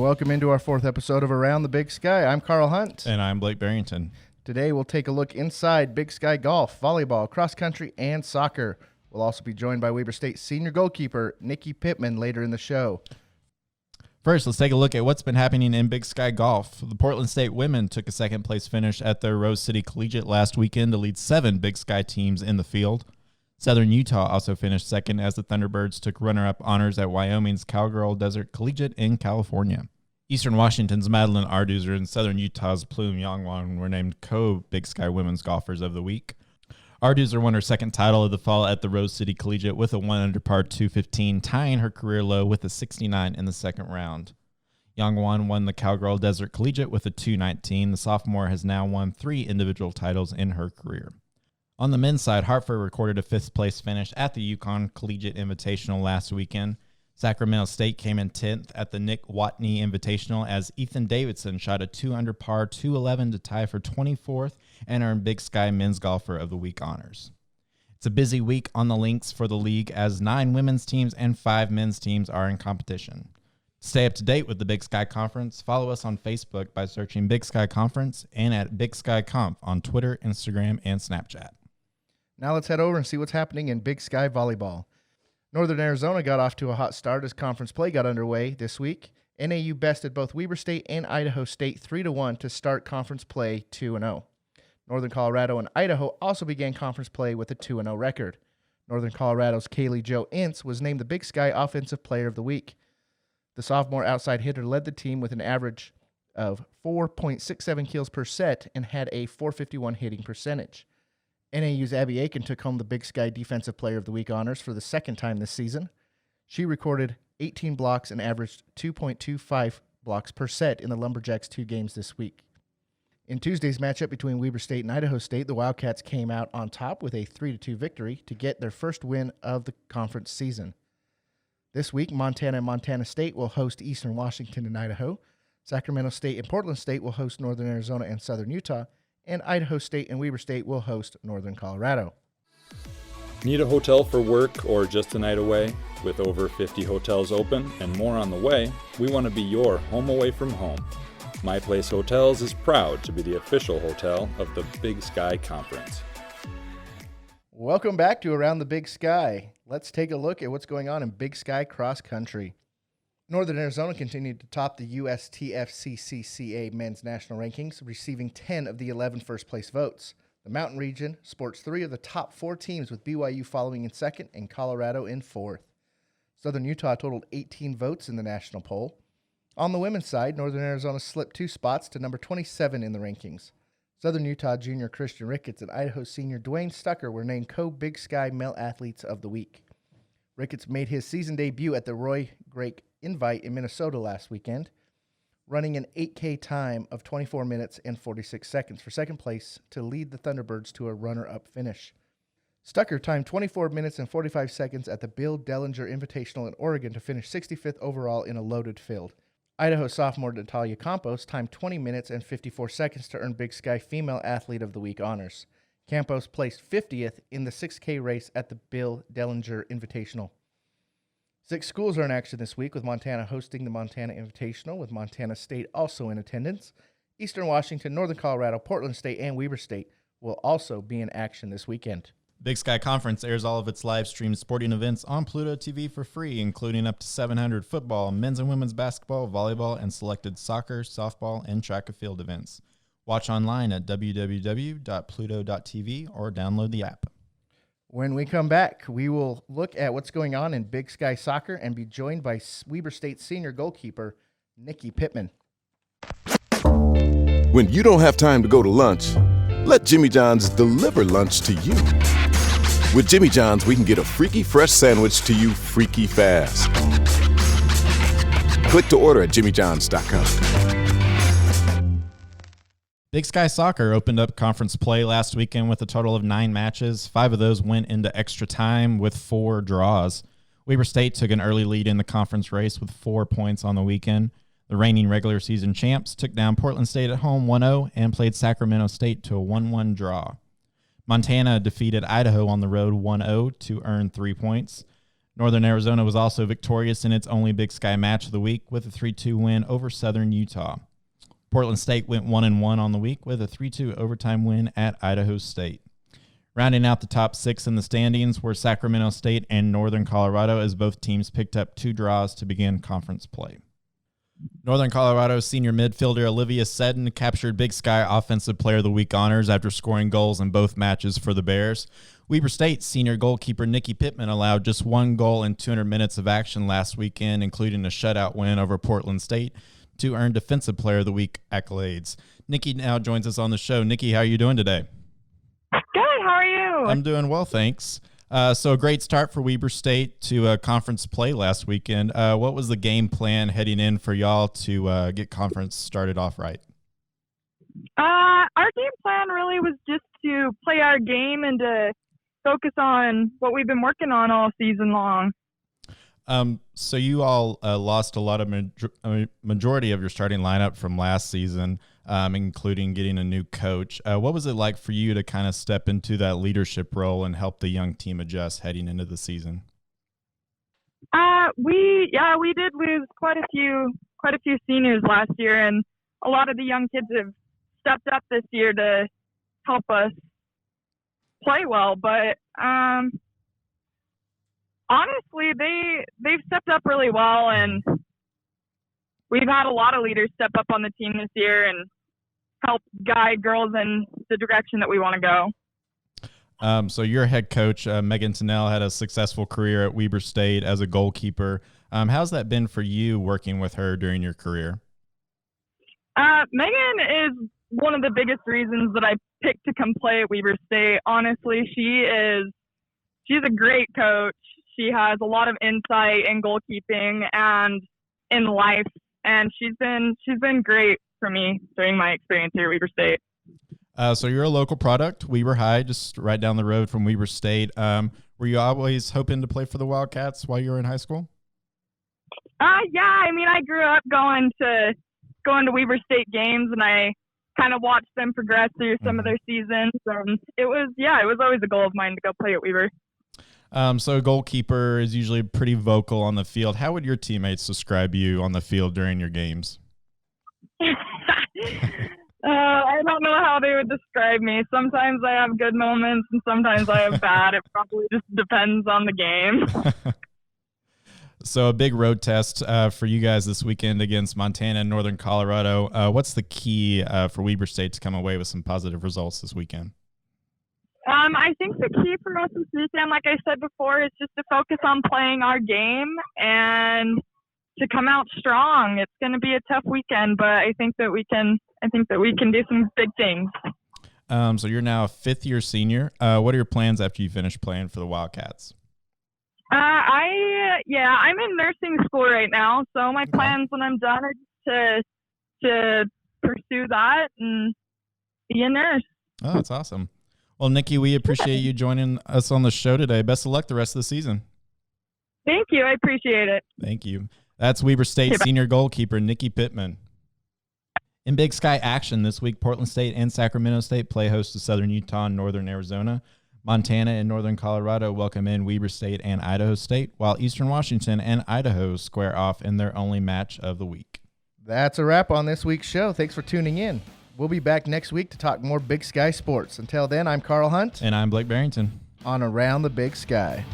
Welcome into our fourth episode of Around the Big Sky. I'm Karl Hunt. And I'm Blake Barington. Today we'll take a look inside Big Sky golf, volleyball, cross country, and soccer. We'll also be joined by Weber State senior goalkeeper Nikki Pittman later in the show. First, let's take a look at what's been happening in Big Sky golf. The Portland State women took a second-place finish at the Rose City Collegiate last weekend to lead 7 Big Sky teams in the field. Southern Utah also finished second as the Thunderbirds took runner-up honors at Wyoming's Cowgirl Desert Collegiate in California. Eastern Washington's Madeline Arduzer and Southern Utah's Plume Yongwan were named co-Big Sky Women's Golfers of the Week. Arduzer won her second title of the fall at the Rose City Collegiate with a 1-under par 215, tying her career low with a 69 in the second round. Yongwan won the Cowgirl Desert Collegiate with a 219. The sophomore has now won 3 individual titles in her career. On the men's side, Hartford recorded a 5th-place finish at the Yukon Collegiate Invitational last weekend. Sacramento State came in 10th at the Nick Watney Invitational as Ethan Davidson shot a 2-under par 211 to tie for 24th and earned Big Sky Men's Golfer of the Week honors. It's a busy week on the links for the league as 9 women's teams and 5 men's teams are in competition. To stay up to date with the Big Sky Conference, follow us on Facebook by searching Big Sky Conference and at Big Sky Conf on Twitter, Instagram, and Snapchat. Now let's head over and see what's happening in Big Sky volleyball. Northern Arizona got off to a hot start as conference play got underway this week. NAU bested both Weber State and Idaho State 3-1 to start conference play 2-0. Northern Colorado and Idaho also began conference play with a 2-0 record. Northern Colorado's Kaylee Jo Ince was named the Big Sky Offensive Player of the Week. The sophomore outside hitter led the team with an average of 4.67 kills per set and had a .451 hitting percentage. NAU's Abby Aiken took home the Big Sky Defensive Player of the Week honors for the second time this season. She recorded 18 blocks and averaged 2.25 blocks per set in the Lumberjacks' 2 games this week. In Tuesday's matchup between Weber State and Idaho State, the Wildcats came out on top with a 3-2 victory to get their first win of the conference season. This week, Montana and Montana State will host Eastern Washington and Idaho. Sacramento State and Portland State will host Northern Arizona and Southern Utah. And Idaho State and Weber State will host Northern Colorado. Need a hotel for work or just a night away? With over 50 hotels open and more on the way, we want to be your home away from home. My Place Hotels is proud to be the official hotel of the Big Sky Conference. Welcome back to Around the Big Sky. Let's take a look at what's going on in Big Sky cross country. Northern Arizona continued to top the USTFCCCA men's national rankings, receiving 10 of the 11 first-place votes. The Mountain Region sports 3 of the top 4 teams, with BYU following in second and Colorado in fourth. Southern Utah totaled 18 votes in the national poll. On the women's side, Northern Arizona slipped 2 spots to number 27 in the rankings. Southern Utah junior Christian Ricketts and Idaho senior Dwayne Stucker were named co-Big Sky Male Athletes of the Week. Ricketts made his season debut at the Roy Grake Invite in Minnesota last weekend, running an 8K time of 24 minutes and 46 seconds for second place to lead the Thunderbirds to a runner-up finish. Stucker timed 24 minutes and 45 seconds at the Bill Dellinger Invitational in Oregon to finish 65th overall in a loaded field. Idaho sophomore Natalia Campos timed 20 minutes and 54 seconds to earn Big Sky Female Athlete of the Week honors. Campos placed 50th in the 6K race at the Bill Dellinger Invitational. 6 schools are in action this week, with Montana hosting the Montana Invitational, with Montana State also in attendance. Eastern Washington, Northern Colorado, Portland State, and Weber State will also be in action this weekend. Big Sky Conference airs all of its live-streamed sporting events on Pluto TV for free, including up to 700 football, men's and women's basketball, volleyball, and selected soccer, softball, and track and field events. Watch online at www.pluto.tv or download the app. When we come back, we will look at what's going on in Big Sky Soccer and be joined by Weber State senior goalkeeper Nikki Pittman. When you don't have time to go to lunch, let Jimmy John's deliver lunch to you. With Jimmy John's, we can get a freaky fresh sandwich to you freaky fast. Click to order at jimmyjohns.com. Big Sky Soccer opened up conference play last weekend with a total of 9 matches. 5 of those went into extra time with 4 draws. Weber State took an early lead in the conference race with 4 points on the weekend. The reigning regular season champs took down Portland State at home 1-0 and played Sacramento State to a 1-1 draw. Montana defeated Idaho on the road 1-0 to earn 3 points. Northern Arizona was also victorious in its only Big Sky match of the week with a 3-2 win over Southern Utah. Portland State went 1-1 on the week with a 3-2 overtime win at Idaho State. Rounding out the top 6 in the standings were Sacramento State and Northern Colorado, as both teams picked up 2 draws to begin conference play. Northern Colorado senior midfielder Olivia Seddon captured Big Sky Offensive Player of the Week honors after scoring goals in both matches for the Bears. Weber State senior goalkeeper Nikki Pittman allowed just 1 goal in 200 minutes of action last weekend, including a shutout win over Portland State, to earn Defensive Player of the Week accolades. Nikki now joins us on the show. Nikki, how are you doing today? Good. How are you? I'm doing well, thanks. So a great start for Weber State to conference play last weekend. What was the game plan heading in for y'all to get conference started off right? Our game plan really was just to play our game and to focus on what we've been working on all season long. So you all lost a lot of majority of your starting lineup from last season, including getting a new coach. What was it like for you to kind of step into that leadership role and help the young team adjust heading into the season? We did lose quite a few seniors last year, and a lot of the young kids have stepped up this year to help us play well. But honestly, they've stepped up really well, and we've had a lot of leaders step up on the team this year and help guide girls in the direction that we want to go. So your head coach, Megan Tennell, had a successful career at Weber State as a goalkeeper. How's that been for you working with her during your career? Megan is one of the biggest reasons that I picked to come play at Weber State. Honestly, she's a great coach. She has a lot of insight in goalkeeping and in life, and she's been great for me during my experience here at Weber State. So you're a local product, Weber High, just right down the road from Weber State. Were you always hoping to play for the Wildcats while you were in high school? Yeah. I mean, I grew up going to Weber State games, and I kind of watched them progress through some of their seasons. It was always a goal of mine to go play at Weber. So a goalkeeper is usually pretty vocal on the field. How would your teammates describe you on the field during your games? I don't know how they would describe me. Sometimes I have good moments and sometimes I have bad. It probably just depends on the game. So a big road test for you guys this weekend against Montana and Northern Colorado. What's the key for Weber State to come away with some positive results this weekend? I think the key for us this weekend, like I said before, is just to focus on playing our game and to come out strong. It's going to be a tough weekend, but I think that we can do some big things. So you're now a fifth-year senior. What are your plans after you finish playing for the Wildcats? I'm in nursing school right now, so my plans when I'm done are to pursue that and be a nurse. Oh, that's awesome. Well, Nikki, we appreciate you joining us on the show today. Best of luck the rest of the season. Thank you. I appreciate it. Thank you. That's Weber State senior goalkeeper Nikki Pittman. In Big Sky action this week, Portland State and Sacramento State play host to Southern Utah and Northern Arizona. Montana and Northern Colorado welcome in Weber State and Idaho State, while Eastern Washington and Idaho square off in their only match of the week. That's a wrap on this week's show. Thanks for tuning in. We'll be back next week to talk more Big Sky sports. Until then, I'm Karl Hunt. And I'm Blake Barington. On Around the Big Sky.